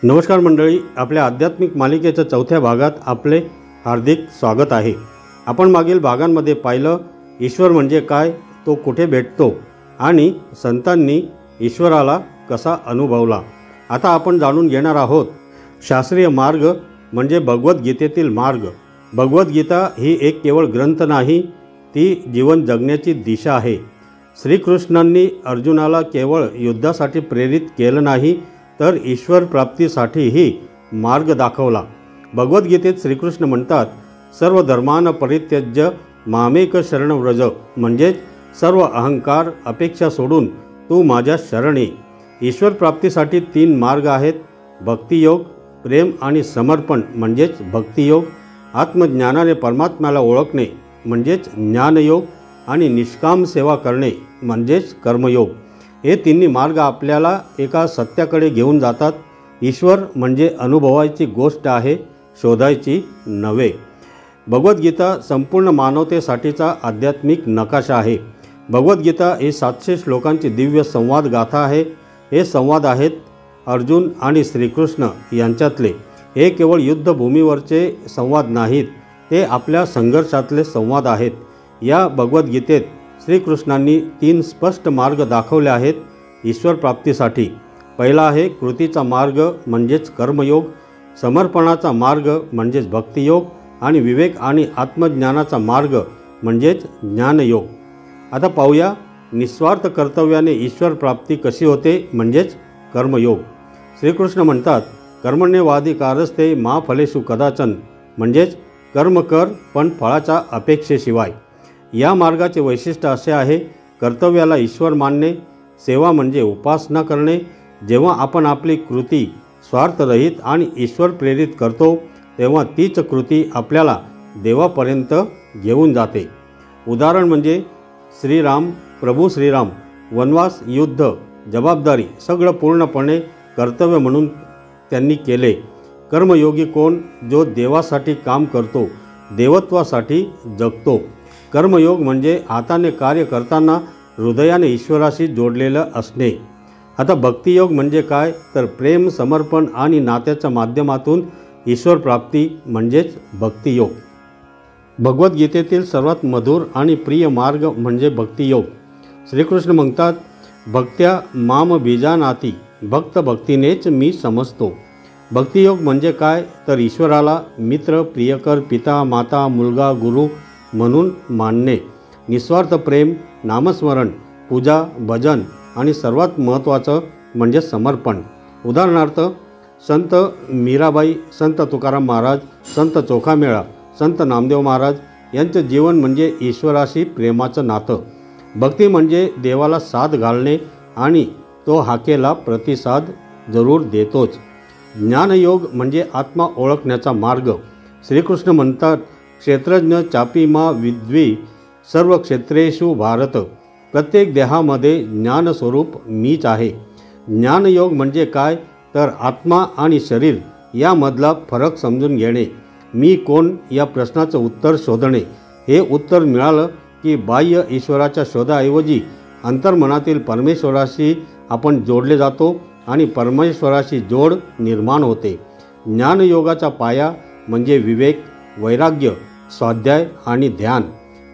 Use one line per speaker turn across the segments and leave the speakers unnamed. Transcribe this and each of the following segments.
नमस्कार मंडळी, आपल्या आध्यात्मिक मालिकेच्या चौथ्या भागात आपले हार्दिक स्वागत आहे। आपण मागील भागांमध्ये पाहिलं ईश्वर म्हणजे काय, तो कुठे भेटतो आणि संतांनी ईश्वराला कसा अनुभवला। आता आपण जाणून घेणार आहोत शास्त्रीय मार्ग म्हणजे भगवद्गीतेतील मार्ग। भगवद्गीता ही एक केवळ ग्रंथ नाही, ती जीवन जगण्याची दिशा आहे। श्रीकृष्णांनी अर्जुनाला केवळ युद्धासाठी प्रेरित केलं नाही, तर ईश्वर प्राप्तीसाठीही मार्ग दाखवला। भगवद्गीतेत श्रीकृष्ण म्हणतात, सर्व धर्मान परित्यज्य मामेक शरण व्रज, म्हणजे सर्व अहंकार अपेक्षा सोडून तू माझ्या शरण ये। ईश्वर प्राप्तीसाठी 3 मार्ग आहेत, भक्तियोग, प्रेम आणि समर्पण म्हणजेच भक्तियोग, आत्मज्ञानाने परमात्म्याला ओळखणे म्हणजेच ज्ञानयोग आणि निष्काम सेवा करणे म्हणजेच कर्मयोग। हे तिन्ही मार्ग आपल्याला एका सत्याकडे घेऊन जातात। ईश्वर म्हणजे अनुभवायची गोष्ट आहे, शोधायची नव्हे। भगवद्गीता संपूर्ण मानवतेसाठीचा आध्यात्मिक नकाशा आहे। भगवद्गीता ही 700 श्लोकांची दिव्य संवाद गाथा आहे। हे संवाद आहेत अर्जुन आणि श्रीकृष्ण यांच्यातले। हे केवळ युद्धभूमीवरचे संवाद नाहीत, ते आपल्या संघर्षातले संवाद आहेत। या भगवद्गीतेत श्रीकृष्णांनी 3 स्पष्ट मार्ग दाखवले आहेत ईश्वर प्राप्तीसाठी। पहिला आहे कृतीचा मार्ग म्हणजेच कर्मयोग, समर्पणाचा मार्ग म्हणजेच भक्तियोग आणि विवेक आणि आत्मज्ञानाचा मार्ग म्हणजेच ज्ञानयोग। आता पाहूया निस्वार्थ कर्तव्याने ईश्वर प्राप्ती कशी होते म्हणजेच कर्मयोग। श्रीकृष्ण म्हणतात, कर्मण्येवाधिकारस्ते मा फलेषु कदाचन, म्हणजेच कर्म कर पण फळाच्या अपेक्षेशिवाय। या मार्गाचे वैशिष्ट्य असे आहे, कर्तव्याला ईश्वर मानणे, सेवा म्हणजे उपासना करणे। जेव्हा आपण आपली कृती स्वार्थरहित आणि ईश्वर प्रेरित करतो, तेव्हा तीच कृती आपल्याला देवापर्यंत घेऊन जाते। उदाहरण म्हणजे श्रीराम, प्रभू श्रीराम वनवास, युद्ध, जबाबदारी सगळं पूर्णपणे कर्तव्य म्हणून त्यांनी केले। कर्मयोगी कोण? जो देवासाठी काम करतो, देवत्वासाठी जगतो। कर्मयोग म्हणजे हाताने कार्य करताना हृदयाने ईश्वराशी जोडलेलं असणे। आता भक्तियोग म्हणजे काय? तर प्रेम, समर्पण आणि नात्याच्या माध्यमातून ईश्वर प्राप्ती म्हणजेच भक्तियोग। भगवद्गीतेतील सर्वात मधुर आणि प्रिय मार्ग म्हणजे भक्तियोग। श्रीकृष्ण म्हणतात, भक्त्या माम बीजानाती, भक्त भक्तीनेच मी समजतो। भक्तियोग म्हणजे काय? तर ईश्वराला मित्र, प्रियकर, पिता, माता, मुलगा, गुरु म्हणून मानणे, निस्वार्थ प्रेम, नामस्मरण, पूजा, भजन आणि सर्वात महत्त्वाचं म्हणजे समर्पण। उदाहरणार्थ संत मीराबाई, संत तुकाराम महाराज, संत चोखामेळा, संत नामदेव महाराज यांचं जीवन म्हणजे ईश्वराशी प्रेमाचं नातं। भक्ती म्हणजे देवाला साथ घालणे आणि तो हाकेला प्रतिसाद जरूर देतोच। ज्ञानयोग म्हणजे आत्मा ओळखण्याचा मार्ग। श्रीकृष्ण म्हणतात, क्षेत्रज्ञ चापी मा विद्वी सर्व क्षेत्रेषु भारत, प्रत्येक देहामध्ये ज्ञानस्वरूप मीच आहे। ज्ञानयोग म्हणजे काय? तर आत्मा आणि शरीर यामधला फरक समजून घेणे, मी कोण या प्रश्नाचं उत्तर शोधणे। हे उत्तर मिळालं की बाह्य ईश्वराच्या शोधाऐवजी अंतर्मनातील परमेश्वराशी आपण जोडले जातो आणि परमेश्वराशी जोड निर्माण होते। ज्ञानयोगाचा पाया म्हणजे विवेक, वैराग्य, स्वाध्याय आणि ध्यान।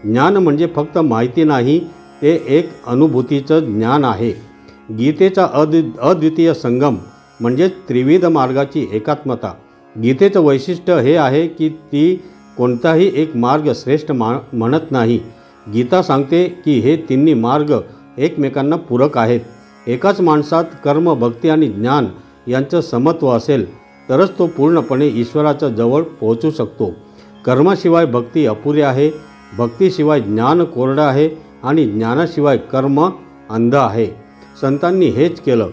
ज्ञान म्हणजे फक्त माहिती नाही, ते एक अनुभूतीचं ज्ञान आहे। गीतेचा अद्वितीय संगम म्हणजे त्रिविध मार्गाची एकात्मता। गीतेचं वैशिष्ट्य हे आहे की ती कोणताही एक मार्ग श्रेष्ठ म्हणत नाही। गीता सांगते की हे तिन्ही मार्ग एकमेकांना पूरक आहेत। एकाच माणसात कर्म, भक्ती आणि ज्ञान यांचं समत्व असेल तरच तो पूर्णपणे ईश्वराच्या जवळ पोहोचू शकतो। कर्माशिवाय भक्ती अपुरी आहे, भक्तीशिवाय ज्ञान कोरडं आहे आणि ज्ञानाशिवाय कर्म अंध आहे। संतांनी हेच केलं।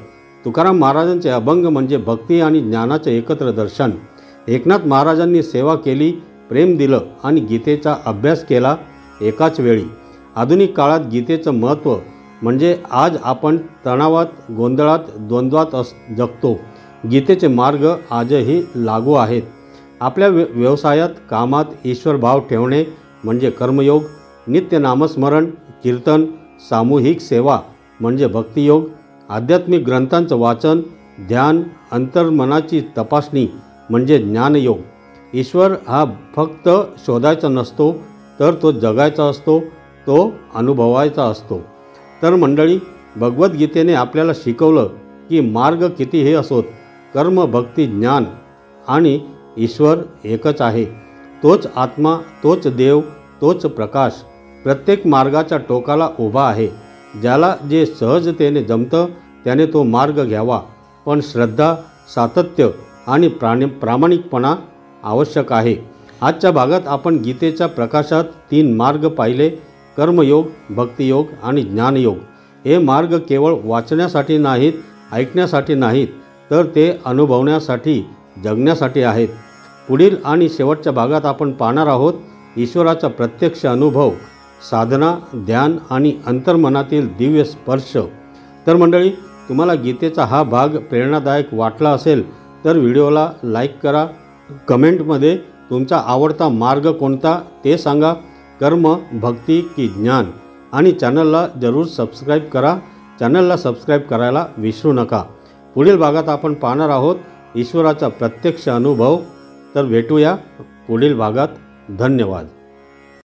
तुकाराम महाराजांचे अभंग म्हणजे भक्ती आणि ज्ञानाचे एकत्र दर्शन। एकनाथ महाराजांनी सेवा केली, प्रेम दिलं आणि गीतेचा अभ्यास केला एकाच वेळी। आधुनिक काळात गीतेचं महत्त्व म्हणजे आज आपण तणावात, गोंधळात, द्वंद्वात जगतो। गीतेचे मार्ग आजही लागू आहेत। आपल्या व्यवसायात, कामात ईश्वर भाव ठेवणे म्हणजे कर्मयोग, नित्य नामस्मरण, कीर्तन, सामूहिक सेवा म्हणजे भक्तियोग, आध्यात्मिक ग्रंथांचं वाचन, ध्यान, अंतर्मनाची तपासणी म्हणजे ज्ञानयोग. ईश्वर हा फक्त शोधायचा नसतो, तर तो जगायचा असतो, तो अनुभवायचा असतो. तर मंडळी, भगवद्गीतेने आपल्याला शिकवलं की मार्ग कितीही असोत, कर्म, भक्ती, ज्ञान आणि ईश्वर एकच आहे. तोच आत्मा, तोच देव, तोच प्रकाश प्रत्येक मार्गाच्या टोकाला उभा आहे. ज्याला जे सहजतेने जमतं त्याने तो मार्ग घ्यावा, पण श्रद्धा, सातत्य आणि प्रामाणिकपणा आवश्यक आहे. आजच्या भागात आपण गीतेच्या प्रकाशात 3 मार्ग पाहिले: कर्मयोग, भक्तियोग आणि ज्ञानयोग. हे मार्ग केवळ वाचण्यासाठी नाहीत, ऐकण्यासाठी नाहीत, तर ते अनुभवण्यासाठी, जगण्यासाठी आहेत. पुढील आणि शेवटच्या भागात आपण पाहणार आहोत ईश्वराचा प्रत्यक्ष अनुभव, साधना, ध्यान आणि अंतर्मनातील दिव्य स्पर्श. तर मंडळी, तुम्हाला गीतेचा हा भाग प्रेरणादायक वाटला असेल तर व्हिडिओला लाईक करा. कमेंटमध्ये तुमचा आवडता मार्ग कोणता ते सांगा, कर्म, भक्ती की ज्ञान. आणि चॅनलला जरूर सबस्क्राईब करा. चॅनलला सबस्क्राईब करायला विसरू नका. पुढील भागात आपण पाहणार आहोत ईश्वराचा प्रत्यक्ष अनुभव. तर भेटूया पुढील भागात. धन्यवाद.